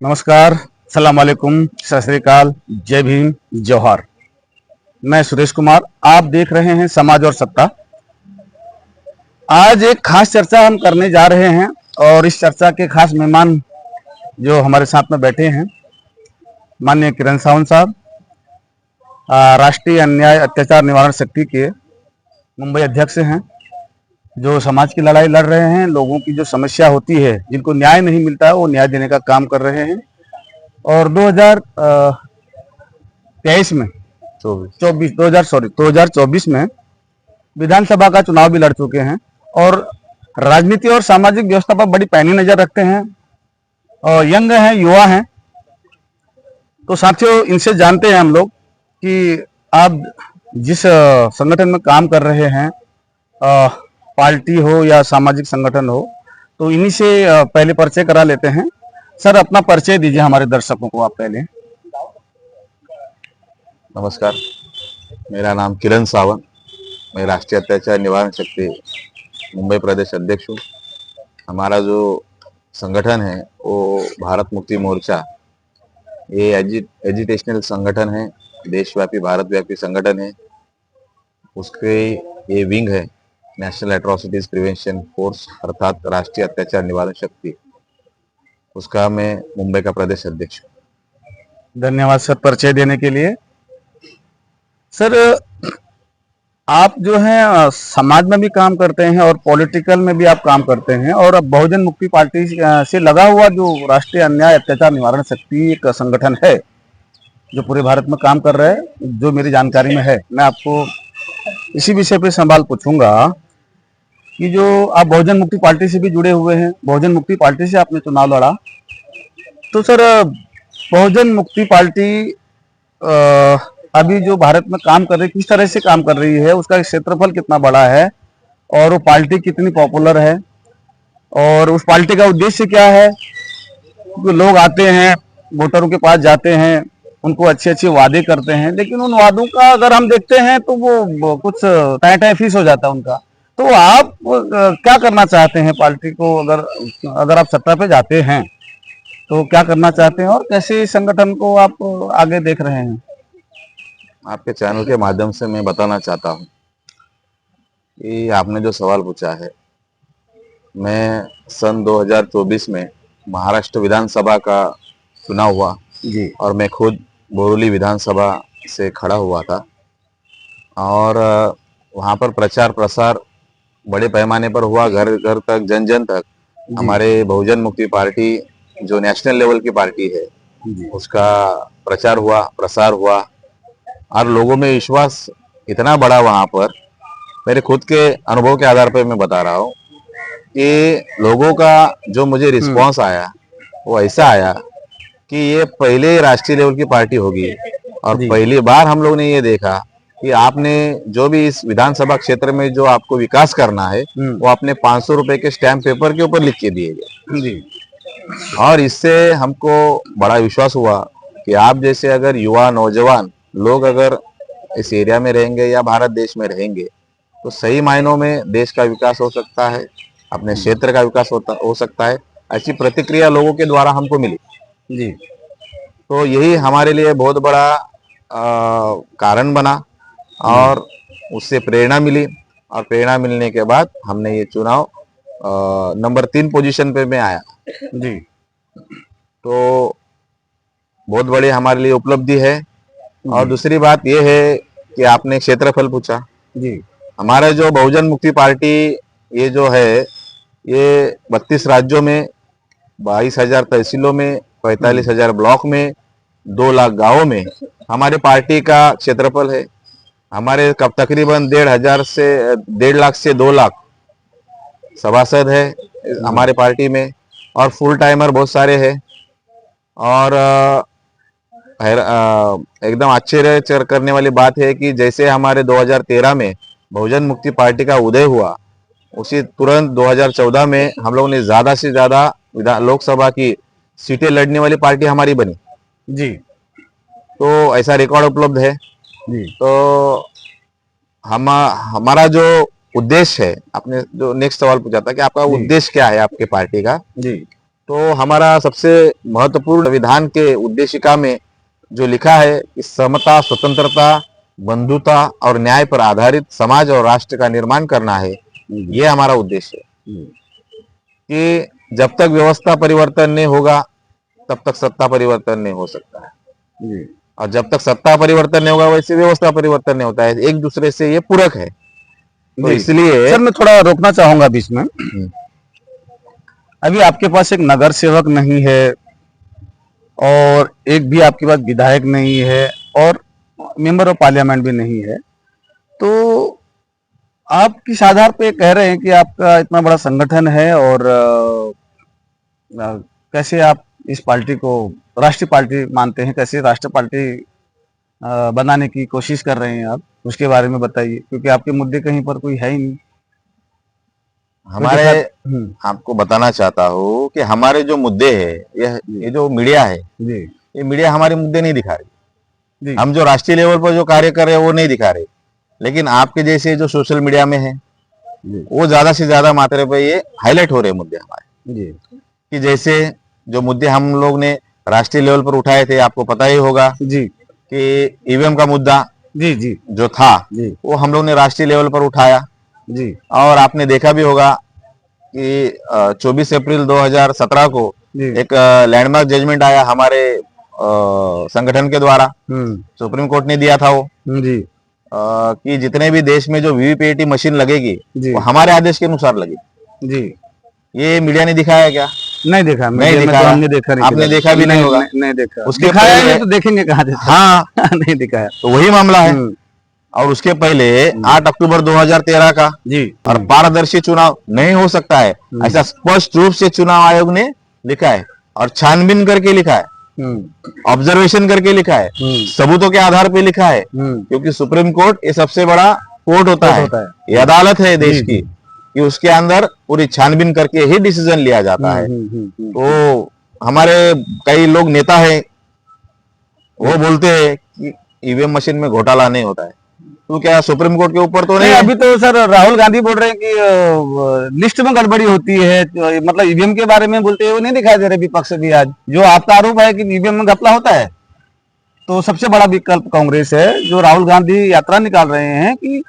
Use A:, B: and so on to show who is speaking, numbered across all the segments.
A: नमस्कार, सलाम वालेकुम, सत श्री अकाल, जय भीम, जौहर। मैं सुरेश कुमार, आप देख रहे हैं समाज और सत्ता। आज एक खास चर्चा हम करने जा रहे हैं और इस चर्चा के खास मेहमान जो हमारे साथ में बैठे हैं, माननीय किरण सावंत साहब, राष्ट्रीय अन्याय अत्याचार निवारण समिति के मुंबई अध्यक्ष हैं, जो समाज की लड़ाई लड़ रहे हैं। लोगों की जो समस्या होती है, जिनको न्याय नहीं मिलता है, वो न्याय देने का काम कर रहे हैं। और 2023 में 2024 में विधानसभा का चुनाव भी लड़ चुके हैं और राजनीति और सामाजिक व्यवस्था पर बड़ी पैनी नजर रखते हैं और यंग हैं, युवा हैं। तो साथियों, इनसे जानते हैं हम लोग कि आप जिस संगठन में काम कर रहे हैं, पार्टी हो या सामाजिक संगठन हो, तो इन्हीं से पहले परिचय करा लेते हैं। सर, अपना परिचय दीजिए हमारे दर्शकों को आप पहले।
B: नमस्कार, मेरा नाम किरण सावंत, मैं राष्ट्रीय अत्याचार निवारण समिति मुंबई प्रदेश अध्यक्ष हूँ। हमारा जो संगठन है वो भारत मुक्ति मोर्चा, ये एजिटेशनल संगठन है, देशव्यापी भारतव्यापी संगठन है। उसके ये विंग है नेशनल एट्रोसिटीज प्रिवेंशन फोर्स, अर्थात राष्ट्रीय अत्याचार निवारण शक्ति, उसका मैं मुंबई का प्रदेश अध्यक्ष हूँ।
A: धन्यवाद सर परिचय देने के लिए। सर, आप जो हैं समाज में भी काम करते हैं और पॉलिटिकल में भी आप काम करते हैं, और अब बहुजन मुक्ति पार्टी से लगा हुआ जो राष्ट्रीय अन्याय अत्याचार निवारण समिति एक संगठन है जो पूरे भारत में काम कर रहा है, जो मेरी जानकारी में है। मैं आपको इसी विषय पे सवाल पूछूंगा कि जो आप बहुजन मुक्ति पार्टी से भी जुड़े हुए हैं, बहुजन मुक्ति पार्टी से आपने चुनाव लड़ा, तो सर बहुजन मुक्ति पार्टी अभी जो भारत में काम कर रही है, किस तरह से काम कर रही है, उसका क्षेत्रफल कितना बड़ा है और वो पार्टी कितनी पॉपुलर है, और उस पार्टी का उद्देश्य क्या है? क्योंकि लोग आते हैं, वोटरों के पास जाते हैं, उनको अच्छे अच्छे वादे करते हैं, लेकिन उन वादों का अगर हम देखते हैं तो वो कुछ टाइम फीस हो जाता है उनका। तो आप क्या करना चाहते हैं पार्टी को? अगर आप सत्ता पे जाते हैं तो क्या करना चाहते हैं और कैसे इस संगठन को आप आगे देख रहे हैं?
B: आपके चैनल के माध्यम से मैं बताना चाहता हूँ कि आपने जो सवाल पूछा है, मैं सन 2024 में महाराष्ट्र विधानसभा का चुनाव हुआ
A: जी,
B: और मैं खुद बोरोली विधानसभा से खड़ा हुआ था और वहाँ पर प्रचार प्रसार बड़े पैमाने पर हुआ, घर घर तक, जन जन तक। हमारे बहुजन मुक्ति पार्टी जो नेशनल लेवल की पार्टी है, उसका प्रचार हुआ, प्रसार हुआ और लोगों में विश्वास इतना बड़ा वहाँ पर। मेरे खुद के अनुभव के आधार पर मैं बता रहा हूँ कि लोगों का जो मुझे रिस्पांस आया वो ऐसा आया कि ये पहले राष्ट्रीय लेवल की पार्टी होगी और पहली बार हम लोग ने ये देखा कि आपने जो भी इस विधानसभा क्षेत्र में जो आपको विकास करना है वो आपने 500 रुपए के स्टैम्प पेपर के ऊपर लिख के दिए गए। और इससे हमको बड़ा विश्वास हुआ कि आप जैसे अगर युवा नौजवान लोग अगर इस एरिया में रहेंगे या भारत देश में रहेंगे तो सही मायनों में देश का विकास हो सकता है, अपने क्षेत्र का विकास हो सकता है। ऐसी प्रतिक्रिया लोगों के द्वारा हमको मिली
A: जी।
B: तो यही हमारे लिए बहुत बड़ा कारण बना और उससे प्रेरणा मिली, और प्रेरणा मिलने के बाद हमने ये चुनाव नंबर 3 पोजीशन पे मैं आया
A: जी।
B: तो बहुत बड़ी हमारे लिए उपलब्धि है। और दूसरी बात ये है कि आपने क्षेत्रफल पूछा
A: जी।
B: हमारा जो बहुजन मुक्ति पार्टी ये जो है ये 32 राज्यों में 22,000 तहसीलों में 45,000 ब्लॉक में 2 लाख गांवों में हमारे पार्टी का क्षेत्रफल है। हमारे कब तकरीबन 1.5 लाख से 2 लाख सभासद है हमारे पार्टी में, और फुल टाइमर बहुत सारे हैं। और एकदम आश्चर्य करने वाली बात है कि जैसे हमारे 2013 में बहुजन मुक्ति पार्टी का उदय हुआ, उसी तुरंत 2014 में हम लोगों ने ज्यादा से ज्यादा लोकसभा की सीटें लड़ने वाली पार्टी हमारी बनी
A: जी।
B: तो ऐसा रिकॉर्ड उपलब्ध है
A: जी।
B: तो हमारा जो उद्देश्य है, आपने जो नेक्स्ट सवाल पूछा था कि आपका उद्देश्य क्या है आपके पार्टी का,
A: जी।
B: तो हमारा सबसे महत्वपूर्ण संविधान के उद्देशिका में जो लिखा है कि समता, स्वतंत्रता, बंधुता और न्याय पर आधारित समाज और राष्ट्र का निर्माण करना है, ये हमारा उद्देश्य है। कि जब तक व्यवस्था परिवर्तन नहीं होगा तब तक सत्ता परिवर्तन नहीं हो सकता है, और जब तक सत्ता परिवर्तन नहीं होगा वैसे व्यवस्था परिवर्तन नहीं होता है, एक दूसरे से ये पूरक है। तो इसलिए
A: सर मैं थोड़ा रोकना चाहूंगा बीच में। अभी आपके पास एक नगर सेवक नहीं है और एक भी आपके पास विधायक नहीं है और मेंबर ऑफ पार्लियामेंट भी नहीं है, तो आप किस आधार पे कह रहे हैं कि आपका इतना बड़ा संगठन है और कैसे आप इस पार्टी को राष्ट्रीय पार्टी मानते हैं, कैसे राष्ट्रीय पार्टी बनाने की कोशिश कर रहे हैं आप, उसके बारे में बताइए, क्योंकि आपके मुद्दे कहीं पर कोई है ही नहीं
B: हमारे। आपको बताना चाहता हूँ कि हमारे जो मुद्दे हैं, ये जो मीडिया है
A: जी
B: ये मीडिया हमारे मुद्दे नहीं दिखा रही।
A: जी
B: हम जो राष्ट्रीय लेवल पर जो कार्य कर रहे हैं वो नहीं दिखा रहे, लेकिन आपके जैसे जो सोशल मीडिया में है वो ज्यादा से ज्यादा मात्रा पे ये हाईलाइट हो रहे मुद्दे हमारे।
A: जी
B: कि जैसे जो मुद्दे हम लोग ने राष्ट्रीय लेवल पर उठाए थे, आपको पता ही होगा
A: जी
B: कि ईवीएम का मुद्दा
A: जी जी
B: जो था
A: जी
B: वो हम लोग ने राष्ट्रीय लेवल पर उठाया।
A: जी
B: और आपने देखा भी होगा कि 24 अप्रैल 2017 को
A: जी
B: एक लैंडमार्क जजमेंट आया हमारे संगठन के द्वारा, सुप्रीम कोर्ट ने दिया था वो
A: जी
B: कि जितने भी देश में जो वीवीपीएटी मशीन लगेगी
A: जी
B: वो हमारे आदेश के अनुसार लगेगी।
A: जी
B: ये मीडिया ने दिखाया क्या?
A: नहीं देखा,
B: नहीं
A: मीडिया में तो
B: दिखाया।
A: हमने देखा नहीं,
B: आपने देखा भी नहीं होगा।
A: नहीं देखा,
B: उसके
A: दिखाया
B: पहले-
A: नहीं तो देखेंगे कहाँ देखा।
B: हाँ
A: नहीं दिखाया।
B: तो वही मामला है। और उसके पहले 8 अक्टूबर 2013 का
A: जी
B: और पारदर्शी चुनाव नहीं हो सकता है ऐसा स्पष्ट रूप से चुनाव आयोग ने लिखा है, और छानबीन करके लिखा है, ऑब्जर्वेशन करके लिखा है, सबूतों के आधार पे लिखा है। क्योंकि सुप्रीम कोर्ट ये सबसे बड़ा कोर्ट होता है, ये अदालत है देश की, कि उसके अंदर पूरी छानबीन करके ही डिसीजन लिया जाता है। तो हमारे कई लोग नेता है वो बोलते हैं कि ईवीएम मशीन में घोटाला नहीं होता है, तो क्या सुप्रीम कोर्ट के ऊपर तो नहीं
A: नहीं,
B: है?
A: अभी तो सर राहुल गांधी बोल रहे हैं कि लिस्ट में गड़बड़ी होती है, तो मतलब ईवीएम के बारे में बोलते हुए नहीं दिखाई दे रहे विपक्ष भी आज। जो आपका आरोप है कि ईवीएम में घपला होता है, तो सबसे बड़ा विकल्प कांग्रेस है, जो राहुल गांधी यात्रा निकाल रहे हैं कि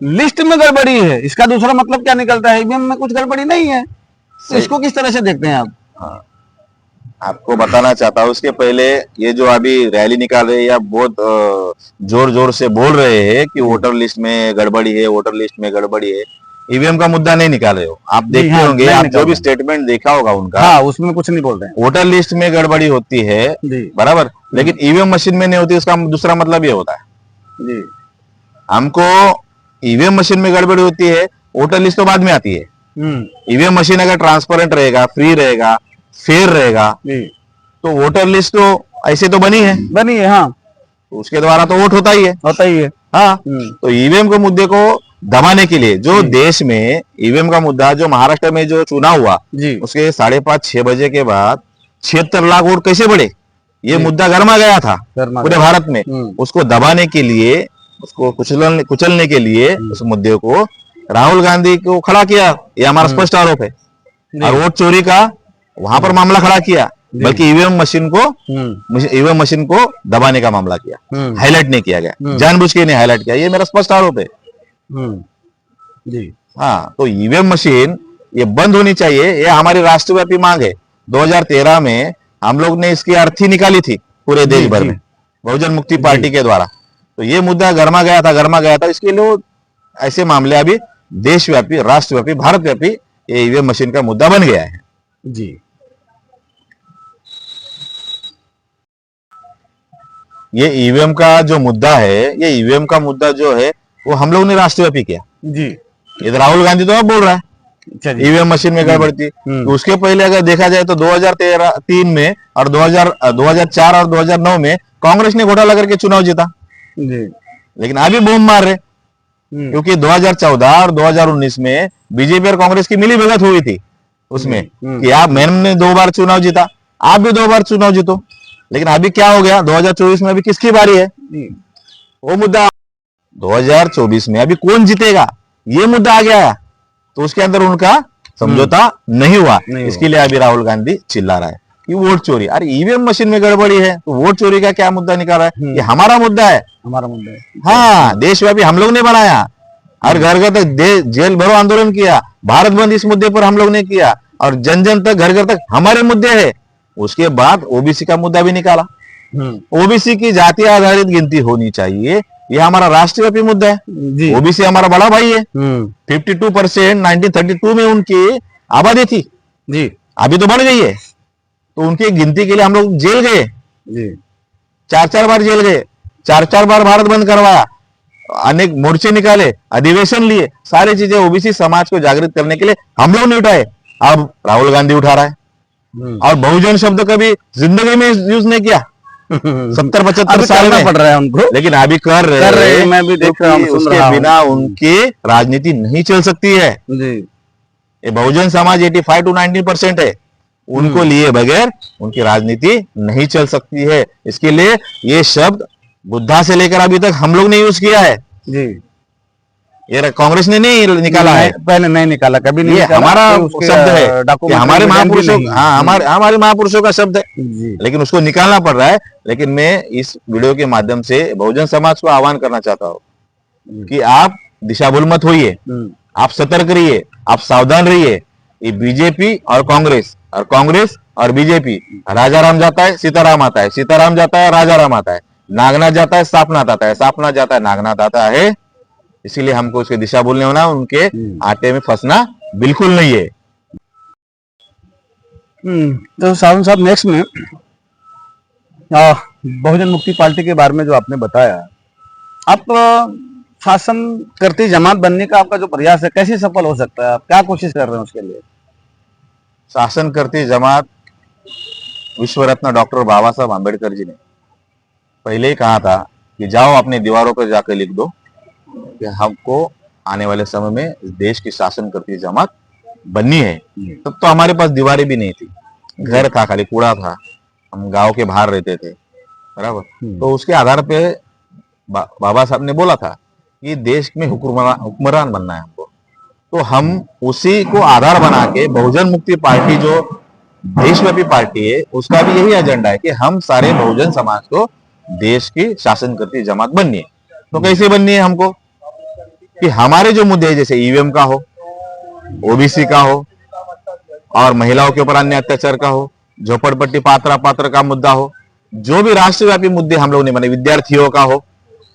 A: लिस्ट में गड़बड़ी है। इसका दूसरा मतलब क्या निकलता है? ईवीएम में कुछ गड़बड़ी नहीं है। तो इसको किस तरह से देखते हैं आप?
B: हाँ, आपको बताना चाहता हूँ उसके पहले ये जो अभी रैली निकाल रहे हैं या बहुत जोर जोर से बोल रहे हैं कि वोटर लिस्ट में गड़बड़ी है, वोटर लिस्ट में गड़बड़ी है, ईवीएम का मुद्दा नहीं निकाल रहे हो आप। देखते
A: हाँ,
B: होंगे,
A: नहीं
B: आप
A: निकाल
B: जो भी
A: रहे।
B: स्टेटमेंट देखा होगा उनका,
A: हाँ, उसमें कुछ नहीं बोल रहे हैं।
B: वोटर लिस्ट में गड़बड़ी होती है
A: जी
B: बराबर, लेकिन ईवीएम मशीन में नहीं होती। उसका दूसरा मतलब ये होता है
A: जी
B: हमको ईवीएम मशीन में गड़बड़ी होती है, वोटर लिस्ट तो बाद में आती है। ईवीएम मशीन अगर ट्रांसपेरेंट रहेगा, फ्री रहेगा, फेयर रहेगा,
A: जी
B: तो वोटर लिस्ट तो ऐसे तो बनी है,
A: बनी है। हाँ,
B: तो उसके द्वारा तो वोट होता ही है।
A: होता ही है।
B: हाँ, तो ईवीएम के मुद्दे को दबाने के लिए जो देश में ईवीएम का मुद्दा, जो महाराष्ट्र में जो चुनाव हुआ
A: जी
B: उसके 5:30-6 बजे के बाद 76 लाख वोट कैसे बढ़े, ये मुद्दा गर्मा गया था
A: गर्मा
B: पूरे
A: गया।
B: भारत में। उसको दबाने के लिए, उसको कुचलने के लिए उस मुद्दे को राहुल गांधी को खड़ा किया, ये हमारा स्पष्ट आरोप है। और वोट चोरी का वहां पर मामला खड़ा किया, बल्कि ईवीएम मशीन को दबाने का मामला किया, हाईलाइट नहीं किया गया, जानबूझ के नहीं हाईलाइट किया, ये मेरा स्पष्ट आरोप है।
A: जी
B: हाँ, तो ईवीएम मशीन ये बंद होनी चाहिए, ये हमारी राष्ट्रव्यापी मांग है। 2013 में हम लोग ने इसकी अर्थी निकाली थी पूरे देश भर में, बहुजन मुक्ति पार्टी के द्वारा। तो ये मुद्दा गर्मा गया था। इसके लिए ऐसे मामले अभी देशव्यापी, राष्ट्रव्यापी, भारतव्यापी ये ईवीएम मशीन का मुद्दा बन गया है।
A: जी
B: ये ईवीएम का जो मुद्दा है, ये ईवीएम का मुद्दा जो है वो हम लोग ने राष्ट्रव्यापी किया।
A: जी
B: ये तो राहुल गांधी तो अब बोल रहा है
A: चलिए।
B: ईवीएम मशीन में गड़बड़ी थी। तो उसके पहले अगर देखा जाए तो 2003 में और 2004 और 2009 में कांग्रेस ने घोटाला करके चुनाव जीता।
A: जी
B: लेकिन अभी बूम मार रहे, क्योंकि 2014 और 2019 में बीजेपी और कांग्रेस की मिली भगत हुई थी उसमें, कि आप मैंने 2 बार चुनाव जीता, आप भी 2 बार चुनाव जीतो। लेकिन अभी क्या हो गया, 2024 में अभी किसकी बारी है, वो मुद्दा 2024 में अभी कौन जीतेगा, ये मुद्दा आ गया है। तो उसके अंदर उनका समझौता नहीं हुआ।
A: नहीं
B: इसके लिए अभी राहुल गांधी चिल्ला रहा है कि वोट चोरी। अरे ईवीएम मशीन में गड़बड़ी है तो वोट चोरी का क्या मुद्दा निकाला है? ये हमारा मुद्दा है।
A: हमारा मुद्दा है।
B: हाँ, देशव्यापी हम लोग ने बनाया, हर घर घर तक जेल भरो आंदोलन किया, भारत बंद इस मुद्दे पर हम लोग ने किया, और जन जन तक, घर घर तक हमारे मुद्दे हैं। उसके बाद ओबीसी का मुद्दा भी निकाला। ओबीसी की जाति आधारित गिनती होनी चाहिए, ये हमारा राष्ट्रव्यापी मुद्दा है।
A: जी
B: ओबीसी हमारा बड़ा भाई है। 52% 1932 में उनकी आबादी थी,
A: जी
B: अभी तो बढ़ गई है। तो उनकी गिनती के लिए हम लोग जेल गए,
A: जी
B: 4-4 बार जेल गए, 4-4 बार भारत बंद करवाया, अनेक मोर्चे निकाले, अधिवेशन लिए, सारी चीजें ओबीसी समाज को जागृत करने के लिए हम लोग ने उठाए। अब राहुल गांधी उठा रहा है। और बहुजन शब्द कभी जिंदगी में यूज नहीं किया, 70-75 साल में
A: पड़ रहा है उनको,
B: लेकिन अभी कर रहे हैं।
A: मैं भी देख रहा हूँ, सुन
B: उसके
A: रहा हूँ।
B: बिना उनकी राजनीति नहीं चल सकती है।
A: जी
B: ये बहुजन समाज 85 to 90% है, उनको लिए बगैर उनकी राजनीति नहीं चल सकती है। इसके लिए ये शब्द बुद्धा से लेकर अभी तक हम लोग ने यूज किया है,
A: जी
B: ये कांग्रेस ने नहीं निकाला है।
A: पहले नहीं निकाला, कभी नहीं
B: ये
A: निकाला।
B: हमारा
A: तो उसके,
B: शब्द है कि
A: डॉक्यूमेंट
B: हमारे
A: में
B: महापुरुषों,
A: नहीं है।
B: हाँ हमारे महापुरुषों का शब्द है,
A: जी
B: लेकिन उसको निकालना पड़ रहा है। लेकिन मैं इस वीडियो के माध्यम से बहुजन समाज को आह्वान करना चाहता हूँ कि आप दिशाभूल मत होइए, आप सतर्क रहिए, आप सावधान रहिए। ये बीजेपी और कांग्रेस और बीजेपी, राजाराम जाता है सीताराम आता है, सीताराम जाता है राजाराम आता है, नागनाथ जाता है सापनाथ आता है, सापनाथ जाता है नागनाथ आता है। इसीलिए हमको उसकी दिशा भूलने होना, उनके आटे में फंसना बिल्कुल नहीं है।
A: तो सावन साहब, नेक्स्ट में बहुजन मुक्ति पार्टी के बारे में जो आपने बताया, आप शासन करती जमात बनने का आपका जो प्रयास है, कैसे सफल हो सकता है? आप क्या कोशिश कर रहे हैं उसके लिए?
B: शासन करती जमात, विश्व रत्न डॉक्टर बाबा साहब आम्बेडकर जी ने पहले ही कहा था कि जाओ अपने दीवारों पर जाकर लिख दो कि हमको आने वाले समय में इस देश की शासन करती जमात बननी है। तब तो हमारे पास दीवारें भी नहीं थी, घर था, खाली कूड़ा था, हम गांव के बाहर रहते थे, बराबर। तो उसके आधार पे बाबा साहब ने बोला था कि देश में हुक्मरान बनना है हमको। तो हम उसी को आधार बना के बहुजन मुक्ति पार्टी जो देशव्यापी पार्टी है, उसका भी यही एजेंडा है कि हम सारे बहुजन समाज को देश की शासन करती जमात बननी है। तो कैसे बननी है हमको? कि हमारे जो मुद्दे हैं, जैसे ईवीएम का हो, ओबीसी का हो, और महिलाओं के ऊपर अन्य अत्याचार का हो, झोपड़पट्टी पात्र का मुद्दा हो, जो भी राष्ट्रव्यापी मुद्दे हम लोग ने बने, विद्यार्थियों का हो,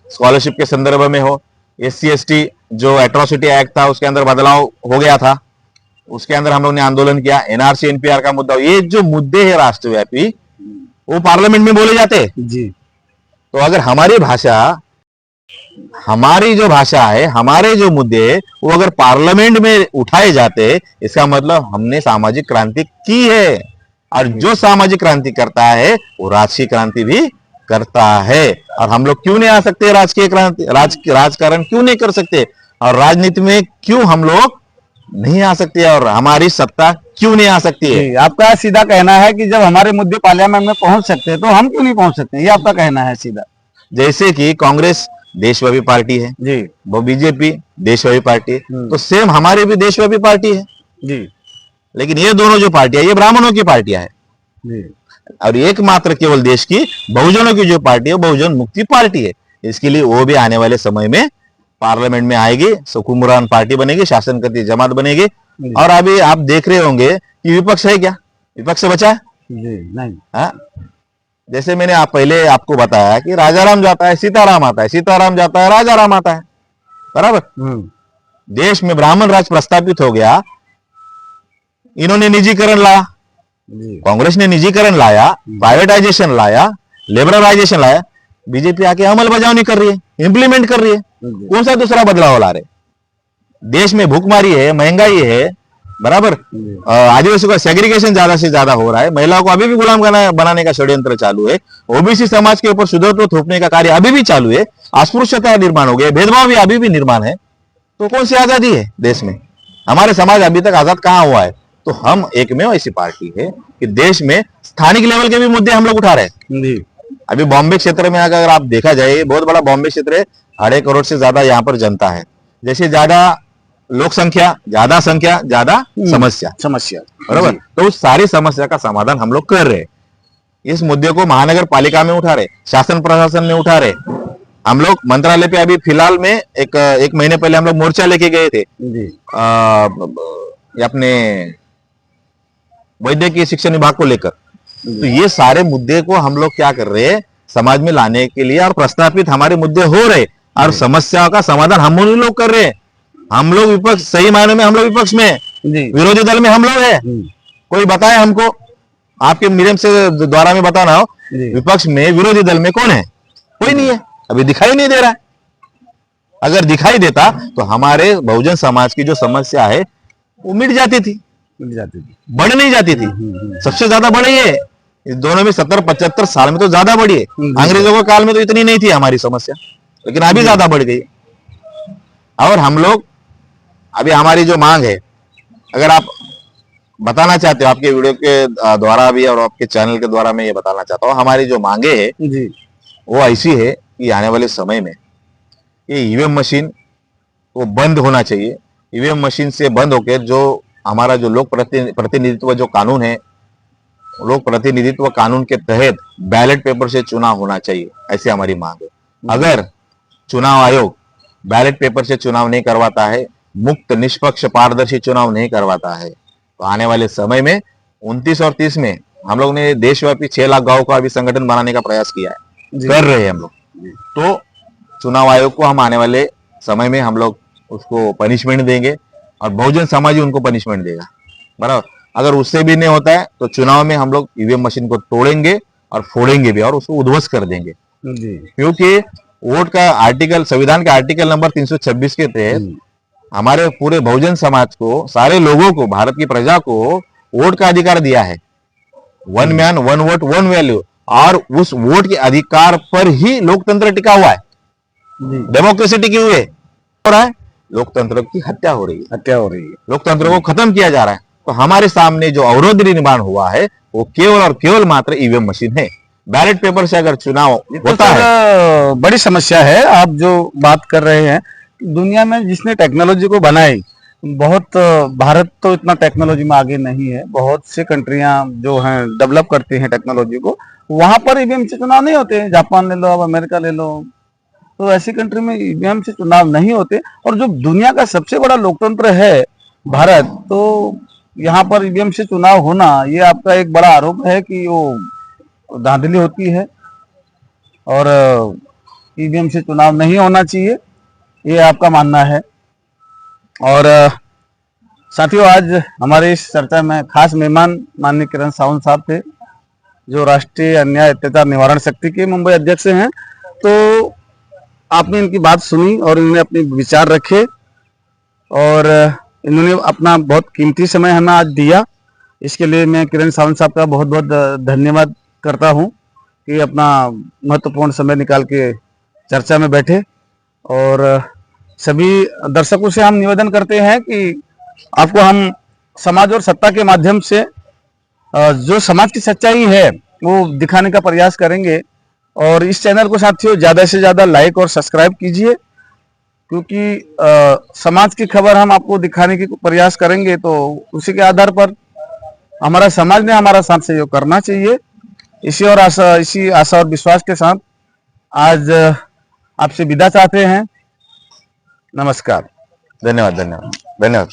B: स्कॉलरशिप के संदर्भ में हो, SC/ST जो एट्रोसिटी एक्ट था उसके अंदर बदलाव हो गया था, उसके अंदर हम लोग ने आंदोलन किया, NRC NPR का मुद्दा, ये जो मुद्दे हैं राष्ट्रव्यापी, वो पार्लियामेंट में बोले जाते हैं।
A: जी
B: तो अगर हमारी जो भाषा है, हमारे जो मुद्दे वो अगर पार्लियामेंट में उठाए जाते, इसका मतलब हमने सामाजिक क्रांति की है। और जो सामाजिक क्रांति करता है वो राजकीय क्रांति भी करता है। और हम लोग क्यों नहीं आ सकते राजकीय क्रांति, राजकारण क्यों नहीं कर सकते, और राजनीति में क्यों हम लोग नहीं आ सकते, और हमारी सत्ता क्यों नहीं आ सकती है?
A: आपका सीधा कहना है कि जब हमारे मुद्दे पार्लियामेंट में पहुंच सकते हैं तो हम क्यों नहीं पहुंच सकते, ये आपका कहना है सीधा?
B: जैसे कि कांग्रेस देशव्यापी पार्टी है
A: जी,
B: वो बीजेपी देशव्यापी पार्टी है, तो सेम हमारी भी देशव्यापी पार्टी है
A: जी
B: लेकिन ये दोनों जो पार्टियां, ये ब्राह्मणों की पार्टियां है,
A: जी
B: और एकमात्र केवल देश की बहुजनों की जो पार्टी है बहुजन मुक्ति पार्टी है। इसके लिए वो भी आने वाले समय में पार्लियामेंट में आएगी, हुक्मरान पार्टी बनेगी, शासन करती जमात बनेगी। और अभी आप देख रहे होंगे कि विपक्ष है क्या? विपक्ष बचा है?
A: जी नहीं।
B: हाँ, जैसे मैंने पहले आपको बताया कि राजाराम जाता है सीताराम आता है, सीताराम जाता है राजाराम आता है, बराबर। देश में ब्राह्मण राज प्रस्तावित हो गया, इन्होंने निजीकरण लाया, कांग्रेस ने निजीकरण लाया, प्राइवेटाइजेशन लाया, लिबरलाइजेशन लाया, बीजेपी आके अमल बजावनी कर रही है, इंप्लीमेंट कर रही है। कौन सा दूसरा बदलाव ला रहे? देश में भूखमरी है, महंगाई है, बराबर। आदिवासियों का सेग्रीगेशन ज्यादा से ज्यादा हो रहा है, महिलाओं को अभी भी गुलाम बनाने का षड्यंत्र चालू है, ओबीसी समाज के ऊपर शुद्धत्व थोपने का कार्य अभी भी चालू है, अस्पृश्यता निर्माण हो गया, भेदभाव भी अभी भी निर्माण है। तो कौन सी आजादी है देश में? हमारे समाज अभी तक आजाद कहां हुआ है? तो हम एकमेव ऐसी पार्टी है कि देश में स्थानिक लेवल के भी मुद्दे हम लोग उठा रहे हैं। अभी बॉम्बे क्षेत्र में अगर आप देखा जाए, बहुत बड़ा बॉम्बे क्षेत्र है, 2.5 करोड़ से ज्यादा यहाँ पर जनता है। जैसे ज्यादा लोक संख्या ज्यादा समस्या,
A: समस्या
B: बराबर। तो उस सारी समस्या का समाधान हम लोग कर रहे हैं। इस मुद्दे को महानगर पालिका में उठा रहे, शासन प्रशासन में उठा रहे। हम लोग मंत्रालय पे अभी फिलहाल में एक महीने पहले हम लोग मोर्चा लेके गए थे
A: जी
B: ये अपने वैद्यकीय शिक्षण विभाग को लेकर। तो ये सारे मुद्दे को हम लोग क्या कर रहे हैं, समाज में लाने के लिए, और प्रस्तावित हमारे मुद्दे हो रहे और समस्याओं का समाधान हम लोग कर रहे हैं। हम लोग विपक्ष, सही मायने में हम लोग विपक्ष में, विरोधी दल में हम लोग है। कोई बताए हमको, आपके मीडियम से द्वारा में बताना हो, विपक्ष में विरोधी दल में कौन है? कोई नहीं है, अभी दिखाई नहीं दे रहा है। अगर दिखाई देता तो हमारे बहुजन समाज की जो समस्या है वो मिट जाती थी, बढ़ नहीं जाती थी। सबसे ज्यादा बढ़ी है इस दोनों में, 70-75 साल में तो ज्यादा बढ़ी है। अंग्रेजों के काल में तो इतनी नहीं थी हमारी समस्या, लेकिन अभी ज्यादा बढ़ गई। और हम लोग अभी हमारी जो मांग है, अगर आप बताना चाहते हो, आपके वीडियो के द्वारा भी और आपके चैनल के द्वारा मैं ये बताना चाहता हूँ, हमारी जो मांगे है वो ऐसी है कि आने वाले समय में ये ईवीएम मशीन वो बंद होना चाहिए। ईवीएम मशीन से बंद होकर जो हमारा जो लोक प्रतिनिधित्व जो कानून है, लोक प्रतिनिधित्व कानून के तहत बैलेट पेपर से चुनाव होना चाहिए, ऐसी हमारी मांग है। अगर चुनाव आयोग बैलेट पेपर से चुनाव नहीं करवाता है, मुक्त निष्पक्ष पारदर्शी चुनाव नहीं करवाता है, तो आने वाले समय में 29 और 30 में हम लोग ने देशव्यापी 6 लाख गांव का अभी संगठन बनाने का प्रयास किया है, कर रहे हैं हम लोग। तो चुनाव आयोग को हम आने वाले समय में हम लोग उसको पनिशमेंट देंगे और बहुजन समाज ही उनको पनिशमेंट देगा, बराबर। अगर उससे भी नहीं होता है तो चुनाव में हम लोग ईवीएम मशीन को तोड़ेंगे और फोड़ेंगे भी, और उसको उध्वस्त कर देंगे। क्योंकि वोट का आर्टिकल, संविधान का आर्टिकल नंबर 326 के तहत हमारे पूरे बहुजन समाज को, सारे लोगों को, भारत की प्रजा को वोट का अधिकार दिया है। 1 मैन 1 वोट 1 वैल्यू, और उस वोट के अधिकार पर ही लोकतंत्र टिका हुआ है, डेमोक्रेसी टिकी हुई है। हो रहा है, लोकतंत्र की हत्या हो रही है, लोकतंत्र को खत्म किया जा रहा है। तो हमारे सामने जो अवरोध निर्माण हुआ है वो केवल और केवल मात्र ईवीएम मशीन है। बैलेट पेपर से अगर चुनाव होता है,
A: बड़ी समस्या है। आप जो बात कर रहे हैं, दुनिया में जिसने टेक्नोलॉजी को बनाई, बहुत, भारत तो इतना टेक्नोलॉजी में आगे नहीं है। बहुत से कंट्रियां जो हैं डेवलप करती हैं टेक्नोलॉजी को, वहां पर ईवीएम से चुनाव नहीं होते। जापान ले लो, अब अमेरिका ले लो, तो ऐसी कंट्री में ईवीएम से चुनाव नहीं होते। और जो दुनिया का सबसे बड़ा लोकतंत्र है भारत, तो यहाँ पर ईवीएम से चुनाव होना, ये आपका एक बड़ा आरोप है कि वो धांधली होती है और ईवीएम से चुनाव नहीं होना चाहिए, ये आपका मानना है। और साथियों, आज हमारे इस चर्चा में खास मेहमान माननीय किरण सावंत साहब थे, जो राष्ट्रीय अन्याय अत्याचार निवारण समिति के मुंबई अध्यक्ष हैं। तो आपने इनकी बात सुनी और इन्होंने अपने विचार रखे, और इन्होंने अपना बहुत कीमती समय हमें आज दिया। इसके लिए मैं किरण सावंत साहब का बहुत बहुत धन्यवाद करता हूं कि अपना महत्वपूर्ण समय निकाल के चर्चा में बैठे। और सभी दर्शकों से हम निवेदन करते हैं कि आपको हम समाज और सत्ता के माध्यम से जो समाज की सच्चाई है वो दिखाने का प्रयास करेंगे। और इस चैनल को साथियों ज़्यादा से ज़्यादा लाइक और सब्सक्राइब कीजिए, क्योंकि समाज की खबर हम आपको दिखाने की प्रयास करेंगे तो उसी के आधार पर हमारा समाज ने हमारा साथ सहयोग करना चाहिए। इसी आशा और विश्वास के साथ आज आपसे विदा चाहते हैं। नमस्कार।
B: धन्यवाद।